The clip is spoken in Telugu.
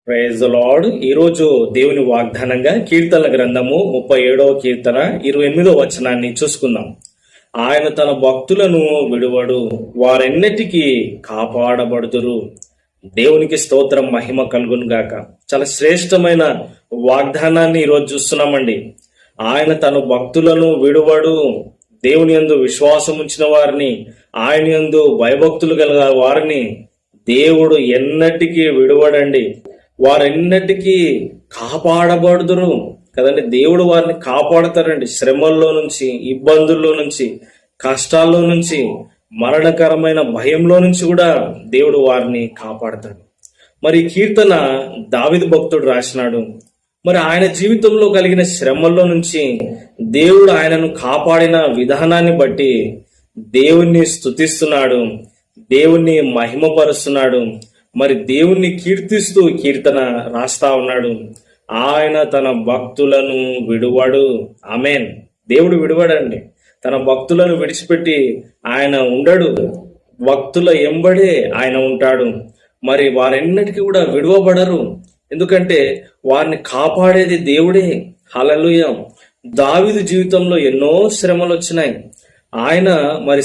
Praise the lord. ఈరోజు దేవుని వాగ్దానంగా కీర్తనల గ్రంథము 37వ కీర్తన 28వ వచనాన్ని చూసుకుందాం. ఆయన తన భక్తులను విడువడు, వారెన్నటికీ కాపాడబడుదురు. దేవునికి స్తోత్రం, మహిమ కలుగును గాక. చాలా శ్రేష్టమైన వాగ్దానాన్ని ఈరోజు చూస్తున్నామండి. ఆయన తన భక్తులను విడువడు. దేవుని యందు విశ్వాసం ఉంచిన వారిని, ఆయన యందు భయభక్తులు గల వారిని దేవుడు ఎన్నటికీ విడువడండి. వారెన్నటికీ కాపాడబడుదురు కదండి. దేవుడు వారిని కాపాడతారండి. శ్రమల్లో నుంచి, ఇబ్బందుల్లో నుంచి, కష్టాల్లో నుంచి, మరణకరమైన భయంలో నుంచి కూడా దేవుడు వారిని కాపాడతాడు. మరి ఈ కీర్తన దావీదు భక్తుడు రాసినాడు. మరి ఆయన జీవితంలో కలిగిన శ్రమల్లో నుంచి దేవుడు ఆయనను కాపాడిన విధానాన్ని బట్టి దేవుణ్ణి స్తుతిస్తున్నాడు, దేవుణ్ణి మహిమపరుస్తున్నాడు. మరి దేవుణ్ణి కీర్తిస్తూ కీర్తన రాస్తా ఉన్నాడు. ఆయన తన భక్తులను విడువడు. ఆమేన్. దేవుడు విడువడండి. తన భక్తులను విడిచిపెట్టి ఆయన ఉండడు. భక్తుల ఎంబడే ఆయన ఉంటాడు. మరి వారెన్నటికీ కూడా విడువబడరు. ఎందుకంటే వారిని కాపాడేది దేవుడే. హల్లెలూయా. దావీదు జీవితంలో ఎన్నో శ్రమలు వచ్చినాయి. ఆయన మరి